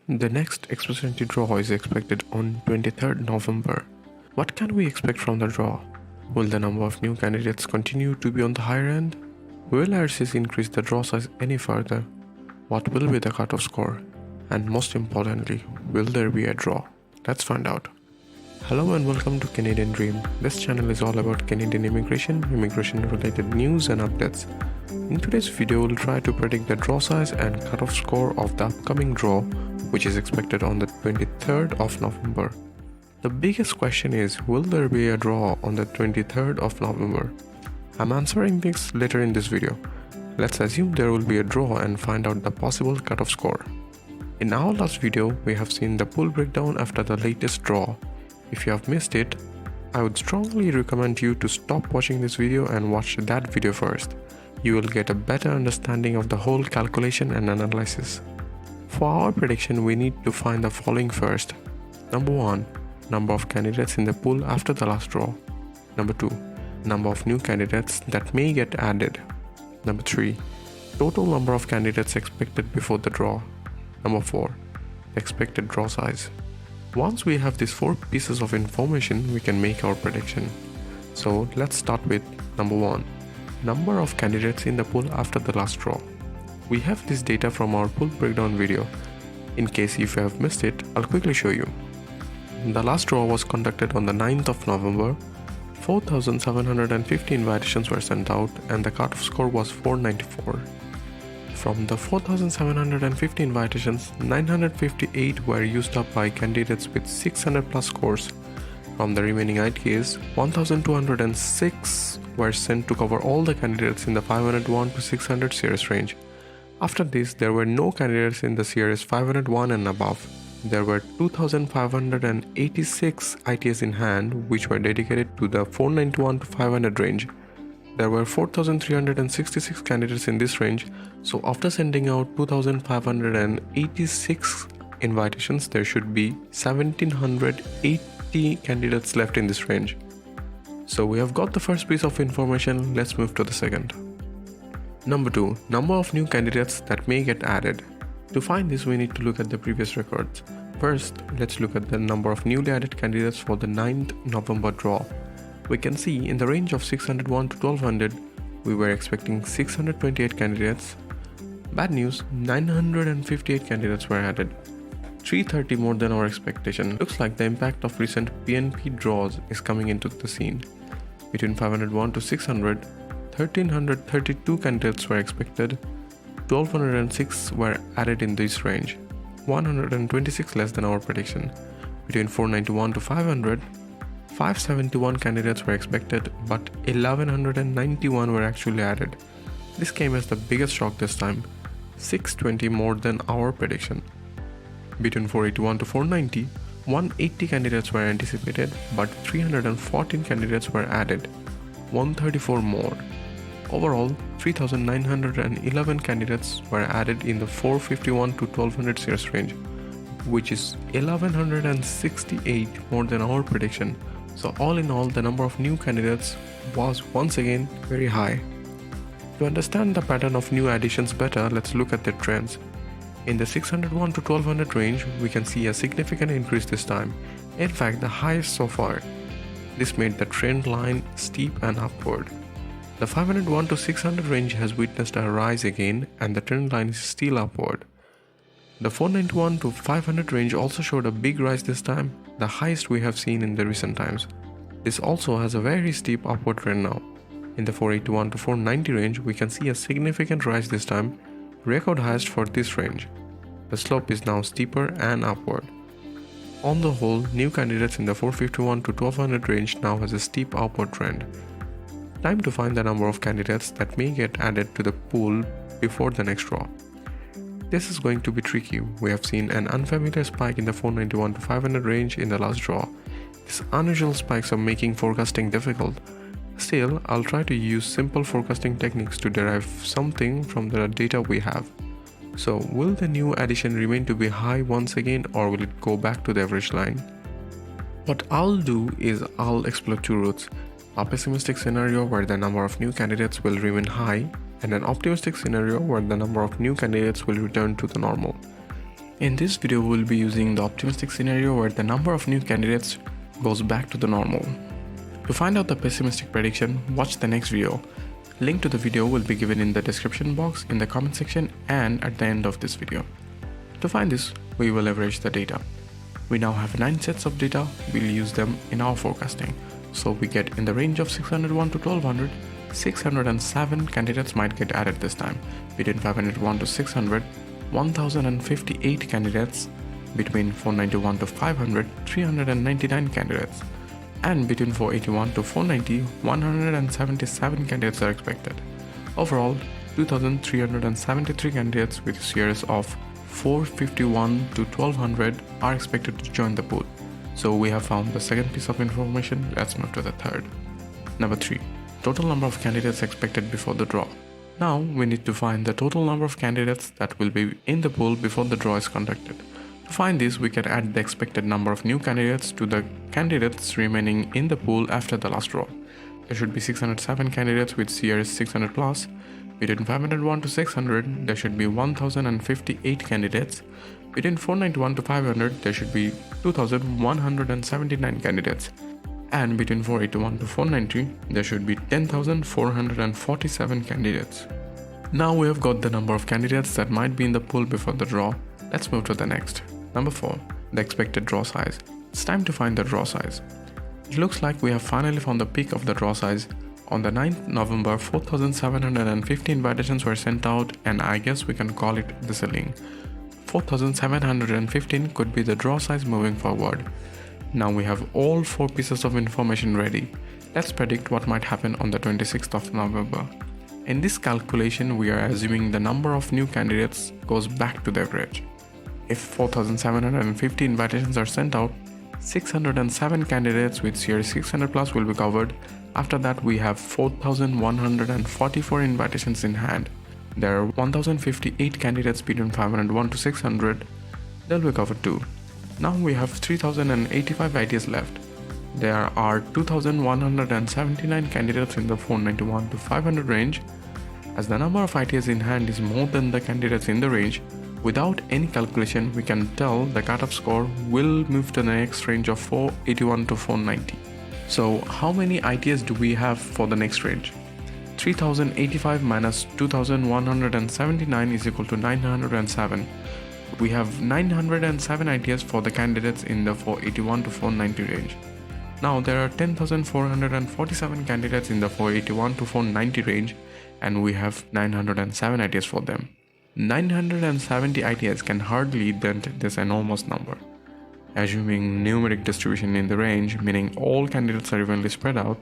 The next Express Entry Draw is expected on 23rd November. What can we expect from the draw? Will the number of new candidates continue to be on the higher end? Will IRCC increase the draw size any further? What will be the cutoff score? And most importantly, will there be a draw? Let's find out. Hello and welcome to Canadian Dream. This channel is all about Canadian immigration related news and updates. In today's video, we'll try to predict the draw size and cutoff score of the upcoming draw, which is expected on the 23rd of November. The biggest question is, will there be a draw on the 23rd of November? I'm answering this later in this video. Let's assume there will be a draw and find out the possible cutoff score. In our last video, we have seen the pool breakdown after the latest draw. If you have missed it, I would strongly recommend you to stop watching this video and watch that video first. You will get a better understanding of the whole calculation and analysis. For our prediction, we need to find the following first. Number 1. Number of candidates in the pool after the last draw. Number 2. Number of new candidates that may get added. Number 3. Total number of candidates expected before the draw. Number 4. Expected draw size. Once we have these 4 pieces of information, we can make our prediction. So let's start with number 1. Number of candidates in the pool after the last draw. We have this data from our pool breakdown video. In case if you have missed it, I'll quickly show you. The last draw was conducted on the 9th of November. 4,750 invitations were sent out and the cutoff score was 494. From the 4,750 invitations, 958 were used up by candidates with 600 plus scores. From the remaining ITAs, 1,206 were sent to cover all the candidates in the 501 to 600 CRS range. After this, there were no candidates in the CRS 501 and above. There were 2,586 ITAs in hand, which were dedicated to the 491 to 500 range. There were 4,366 candidates in this range, so after sending out 2,586 invitations, there should be 1,780 candidates left in this range. So we have got the first piece of information, let's move to the second. Number 2. Number of new candidates that may get added. To find this, we need to look at the previous records. First, let's look at the number of newly added candidates for the 9th November draw. We can see in the range of 601 to 1200, we were expecting 628 candidates. Bad news, 958 candidates were added. 330 more than our expectation. Looks like the impact of recent PNP draws is coming into the scene. Between 501 to 600, 1332 candidates were expected. 1206 were added in this range, 126 less than our prediction. Between 491 to 500, 571 candidates were expected, but 1191 were actually added. This came as the biggest shock this time, 620 more than our prediction. Between 481 to 490, 180 candidates were anticipated, but 314 candidates were added, 134 more. Overall, 3,911 candidates were added in the 451 to 1200 CRS range, which is 1168 more than our prediction. So all in all, the number of new candidates was once again very high. To understand the pattern of new additions better, let's look at the trends. In the 601 to 1200 range, we can see a significant increase this time, in fact the highest so far. This made the trend line steep and upward. The 501 to 600 range has witnessed a rise again and the trend line is still upward. The 491 to 500 range also showed a big rise this time, the highest we have seen in the recent times. This also has a very steep upward trend now. In the 481 to 490 range, we can see a significant rise this time, record highest for this range. The slope is now steeper and upward. On the whole, new candidates in the 451 to 1200 range now has a steep upward trend. Time to find the number of candidates that may get added to the pool before the next draw. This is going to be tricky. We have seen an unfamiliar spike in the 491 to 500 range in the last draw. These unusual spikes are making forecasting difficult. Still, I'll try to use simple forecasting techniques to derive something from the data we have. So, will the new addition remain to be high once again, or will it go back to the average line? What I'll do is I'll explore 2 routes. A pessimistic scenario where the number of new candidates will remain high, and an optimistic scenario where the number of new candidates will return to the normal. In this video, we will be using the optimistic scenario where the number of new candidates goes back to the normal. To find out the pessimistic prediction, watch the next video. Link to the video will be given in the description box, in the comment section, and at the end of this video. To find this, we will average the data. We now have 9 sets of data. We'll use them in our forecasting. So we get in the range of 601 to 1200, 607 candidates might get added this time. Between 501 to 600, 1058 candidates. Between 491 to 500, 399 candidates. And between 481 to 490, 177 candidates are expected. Overall, 2,373 candidates with a series of 451 to 1200 are expected to join the pool. So we have found the second piece of information. Let's move to the third. Number 3. Total number of candidates expected before the draw. Now we need to find the total number of candidates that will be in the pool before the draw is conducted. To find this, we can add the expected number of new candidates to the candidates remaining in the pool after the last draw. There should be 607 candidates with CRS 600 plus. Between 501 to 600, there should be 1058 candidates. Between 491 to 500, there should be 2179 candidates. And between 481 to 490, there should be 10,447 candidates. Now we have got the number of candidates that might be in the pool before the draw. Let's move to the next. Number 4. The expected draw size. It's time to find the draw size. It looks like we have finally found the peak of the draw size. On the 9th November, 4,750 invitations were sent out, and I guess we can call it the ceiling. 4,715 could be the draw size moving forward. Now we have all 4 pieces of information ready. Let's predict what might happen on the 26th of November. In this calculation, we are assuming the number of new candidates goes back to the average. If 4,750 invitations are sent out, 607 candidates with Series 600 plus will be covered. After that, we have 4,144 invitations in hand. There are 1,058 candidates between 501 to 600. They'll be covered too. Now we have 3,085 ideas left. There are 2,179 candidates in the 491 to 500 range. As the number of ideas in hand is more than the candidates in the range, without any calculation, we can tell the cutoff score will move to the next range of 481 to 490. So how many ideas do we have for the next range? 3,085 minus 2,179 is equal to 907. We have 907 ideas for the candidates in the 481 to 490 range. Now there are 10,447 candidates in the 481 to 490 range, and we have 907 ideas for them. 970 ideas can hardly dent this enormous number. Assuming numeric distribution in the range, meaning all candidates are evenly spread out,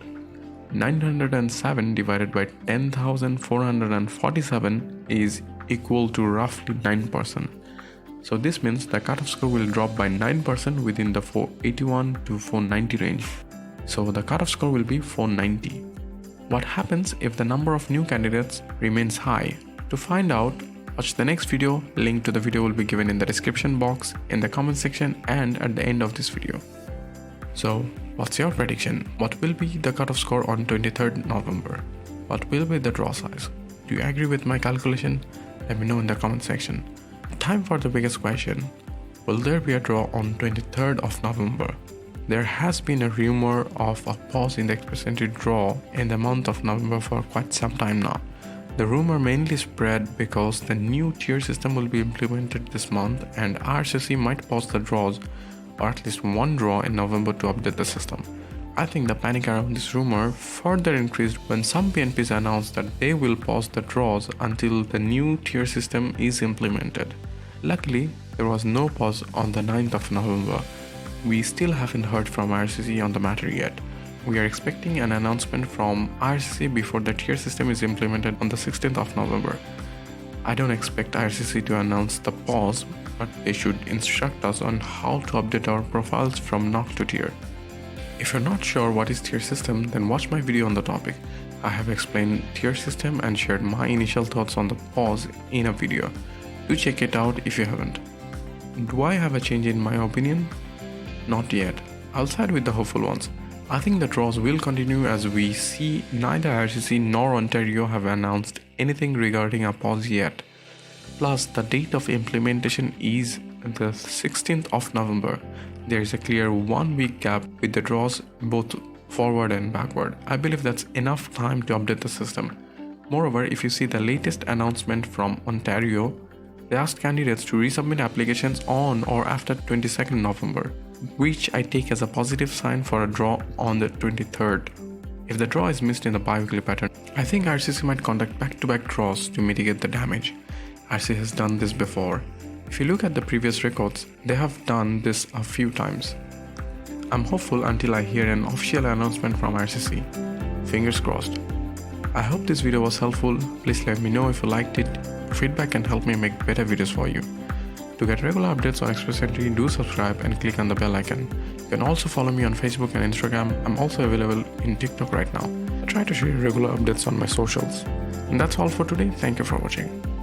907 divided by 10,447 is equal to roughly 9%. So this means the cutoff score will drop by 9% within the 481 to 490 range. So the cutoff score will be 490. What happens if the number of new candidates remains high? To find out, watch the next video. Link to the video will be given in the description box, in the comment section, and at the end of this video. So what's your prediction? What will be the cutoff score on 23rd November? What will be the draw size? Do you agree with my calculation? Let me know in the comment section. Time for the biggest question. Will there be a draw on 23rd of November? There has been a rumor of a pause in the ExpressEntryDraw in the month of November for quite some time now. The rumor mainly spread because the new tier system will be implemented this month, and IRCC might pause the draws, or at least one draw in November to update the system. I think the panic around this rumor further increased when some PNPs announced that they will pause the draws until the new tier system is implemented. Luckily, there was no pause on the 9th of November. We still haven't heard from IRCC on the matter yet. We are expecting an announcement from IRCC before the tier system is implemented on the 16th of November. I don't expect IRCC to announce the pause, but they should instruct us on how to update our profiles from NOC to tier. If you're not sure what is tier system, then watch my video on the topic. I have explained tier system and shared my initial thoughts on the pause in a video. Do check it out if you haven't. Do I have a change in my opinion? Not yet. I'll side with the hopeful ones. I think the draws will continue as we see neither IRCC nor Ontario have announced anything regarding a pause yet. Plus, the date of implementation is the 16th of November, there is a clear 1 week gap with the draws both forward and backward. I believe that's enough time to update the system. Moreover, if you see the latest announcement from Ontario, they asked candidates to resubmit applications on or after 22nd November, which I take as a positive sign for a draw on the 23rd. If the draw is missed in the bi-weekly pattern, I think IRCC might conduct back-to-back draws to mitigate the damage. IRCC has done this before. If you look at the previous records, they have done this a few times. I'm hopeful until I hear an official announcement from IRCC. Fingers crossed. I hope this video was helpful. Please let me know if you liked it. Your feedback can help me make better videos for you. To get regular updates on Express Entry, do subscribe and click on the bell icon. You can also follow me on Facebook and Instagram. I'm also available in TikTok right now. I try to share regular updates on my socials. And that's all for today. Thank you for watching.